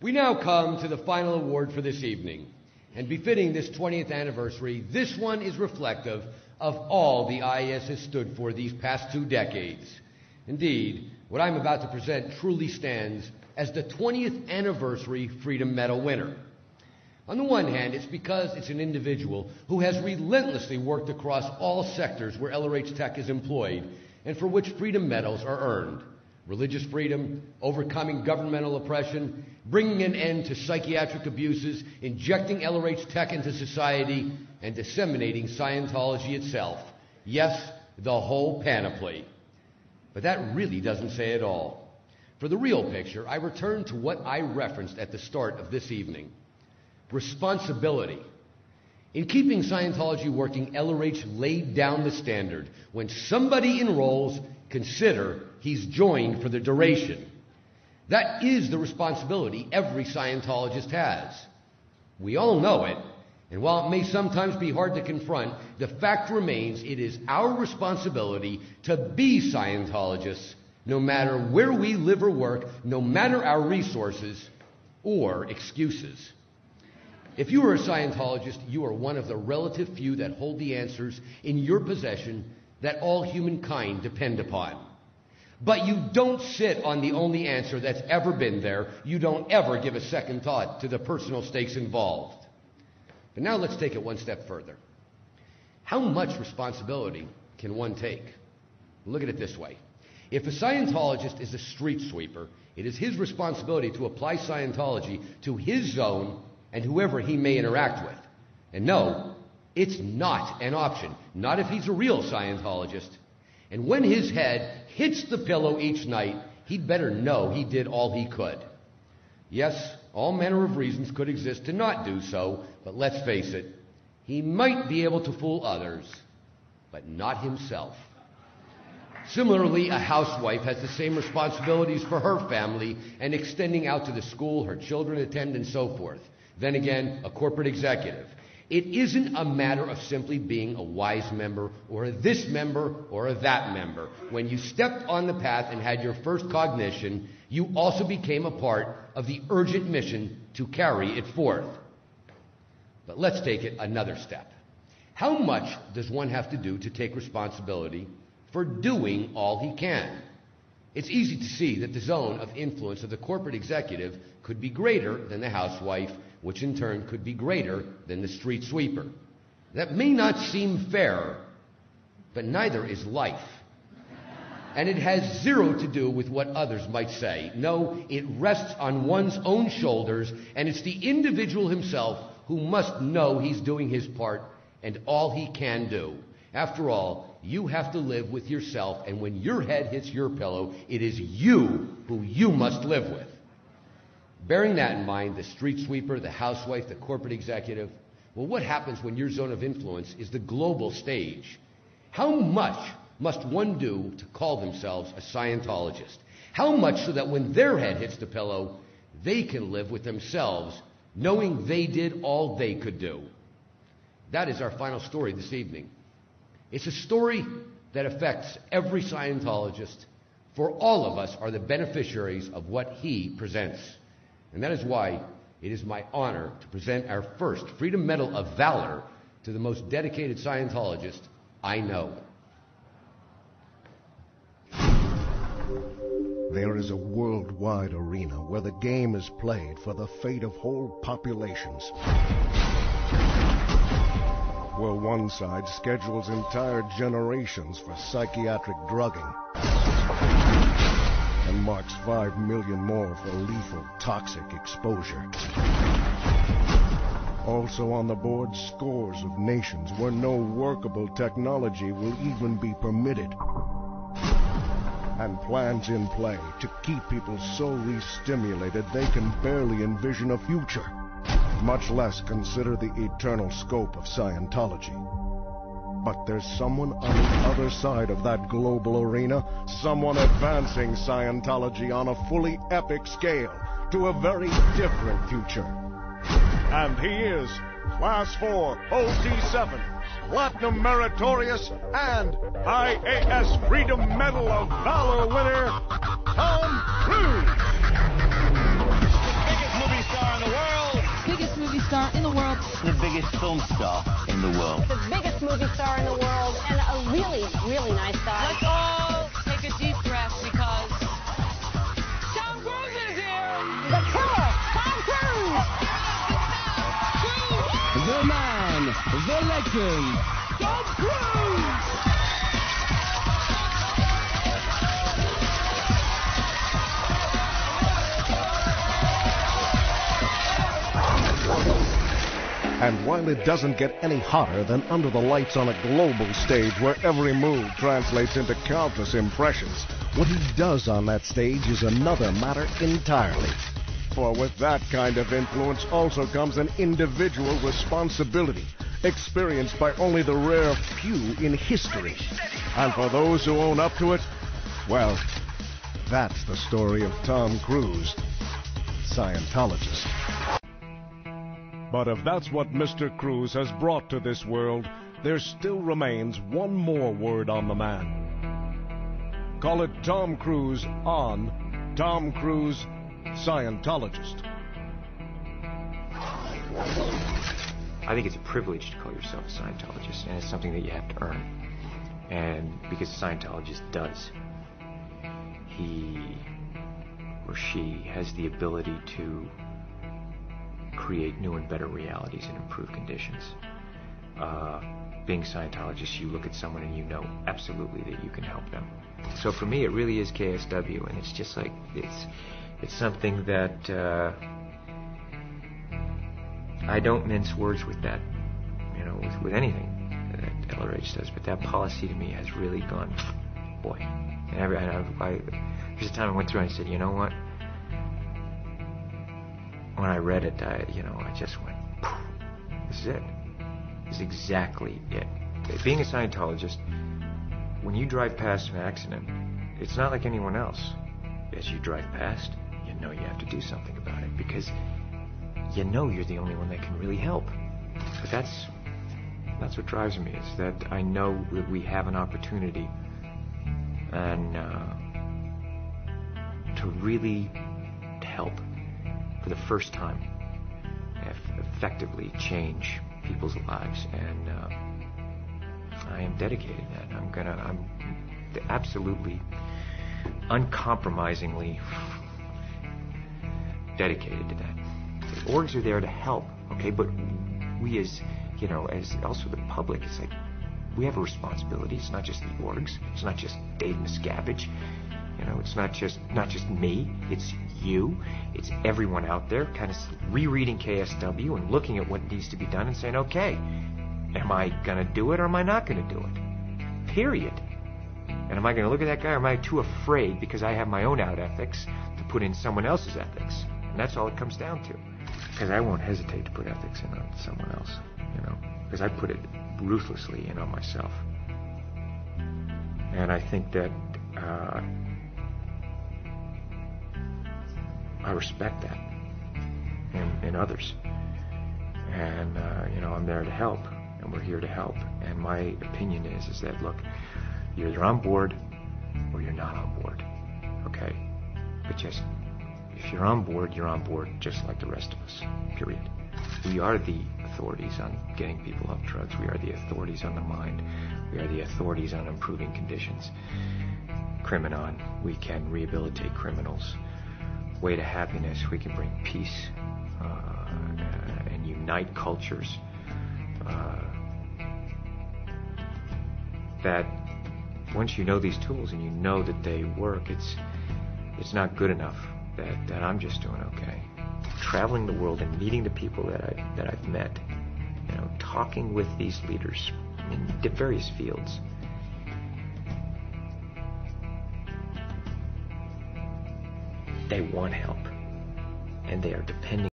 We now come to the final award for this evening. And befitting this 20th anniversary, this one is reflective of all the IAS has stood for these past 2 decades. Indeed, what I'm about to present truly stands as the 20th anniversary Freedom Medal winner. On the one hand, it's because it's an individual who has relentlessly worked across all sectors where LRH Tech is employed and for which Freedom Medals are earned. Religious freedom, overcoming governmental oppression, bringing an end to psychiatric abuses, injecting LRH Tech into society, and disseminating Scientology itself. Yes, the whole panoply. But that really doesn't say it all. For the real picture, I return to what I referenced at the start of this evening. Responsibility. In keeping Scientology working, LRH laid down the standard. When somebody enrolls, consider he's joined for the duration. That is the responsibility every Scientologist has. We all know it, and while it may sometimes be hard to confront, the fact remains it is our responsibility to be Scientologists, no matter where we live or work, no matter our resources or excuses. If you are a Scientologist, you are one of the relative few that hold the answers in your possession that all humankind depend upon. But you don't sit on the only answer that's ever been there. You don't ever give a second thought to the personal stakes involved. But now let's take it one step further. How much responsibility can one take? Look at it this way. If a Scientologist is a street sweeper, it is his responsibility to apply Scientology to his zone and whoever he may interact with. And no, it's not an option. Not if he's a real Scientologist. And when his head hits the pillow each night, he'd better know he did all he could. Yes, all manner of reasons could exist to not do so, but let's face it, he might be able to fool others, but not himself. Similarly, a housewife has the same responsibilities for her family and extending out to the school her children attend and so forth. Then again, a corporate executive. It isn't a matter of simply being a wise member or a this member or a that member. When you stepped on the path and had your first cognition, you also became a part of the urgent mission to carry it forth. But let's take it another step. How much does one have to do to take responsibility for doing all he can? It's easy to see that the zone of influence of the corporate executive could be greater than the housewife, which in turn could be greater than the street sweeper. That may not seem fair, but neither is life. And it has zero to do with what others might say. No, it rests on one's own shoulders, and it's the individual himself who must know he's doing his part and all he can do. After all, you have to live with yourself, and when your head hits your pillow, it is you who you must live with. Bearing that in mind, the street sweeper, the housewife, the corporate executive, well, what happens when your zone of influence is the global stage? How much must one do to call themselves a Scientologist? How much so that when their head hits the pillow, they can live with themselves, knowing they did all they could do? That is our final story this evening. It's a story that affects every Scientologist, for all of us are the beneficiaries of what he presents. And that is why it is my honor to present our first Freedom Medal of Valor to the most dedicated Scientologist I know. There is a worldwide arena where the game is played for the fate of whole populations. Where one side schedules entire generations for psychiatric drugging and marks 5 million more for lethal toxic exposure. Also on the board, scores of nations where no workable technology will even be permitted. And plans in play to keep people so re-stimulated they can barely envision a future, much less consider the eternal scope of Scientology. But there's someone on the other side of that global arena, someone advancing Scientology on a fully epic scale to a very different future. And he is Class 4 OT7, Platinum Meritorious, and IAS Freedom Medal of Valor winner, Tom Cruise. The biggest movie What's the biggest film star in the world? The biggest movie star in the world, and a really, really nice guy. Let's all take a deep breath because Tom Cruise is here! The killer, Tom Cruise! The man, the legend, Tom Cruise! And while it doesn't get any hotter than under the lights on a global stage where every move translates into countless impressions, what he does on that stage is another matter entirely. For with that kind of influence also comes an individual responsibility, experienced by only the rare few in history. And for those who own up to it, well, that's the story of Tom Cruise, Scientologist. But if that's what Mr. Cruise has brought to this world, there still remains one more word on the man. Call it Tom Cruise on Tom Cruise, Scientologist. I think it's a privilege to call yourself a Scientologist, and it's something that you have to earn. And because a Scientologist does, he or she has the ability to create new and better realities and improve conditions. Being a Scientologist, you look at someone and you know absolutely that you can help them. So for me, it really is KSW, and it's just like, it's something that I don't mince words with that, you know, with anything that LRH does, but that policy to me has really gone, boy. And there's a time I went through and I said, you know what? When I read it, I just went, this is it. This is exactly it. Being a Scientologist, when you drive past an accident, it's not like anyone else. As you drive past, you know you have to do something about it because you know you're the only one that can really help. But that's what drives me, is that I know that we have an opportunity and to really help for the first time, effectively change people's lives, and I am dedicated to that. I'm absolutely, uncompromisingly dedicated to that. The orgs are there to help, okay, but we as also the public, it's like, we have a responsibility. It's not just the orgs, it's not just Dave Miscavige, it's not just me, it's you, it's everyone out there kind of rereading KSW and looking at what needs to be done and saying, okay, am I going to do it or am I not going to do it? Period. And am I going to look at that guy, or am I too afraid because I have my own out ethics to put in someone else's ethics? And that's all it comes down to. Because I won't hesitate to put ethics in on someone else, because I put it ruthlessly in on myself. And I think that I respect that in others. And, I'm there to help, and we're here to help. And my opinion is that, look, you're either on board or you're not on board, okay? But just, if you're on board just like the rest of us, period. We are the authorities on getting people off drugs. We are the authorities on the mind. We are the authorities on improving conditions. Criminon, we can rehabilitate criminals. Way to happiness, we can bring peace and unite cultures. That once you know these tools and you know that they work, it's not good enough that I'm just doing okay. Traveling the world and meeting the people that I've met, talking with these leaders in various fields. They want help, and they are depending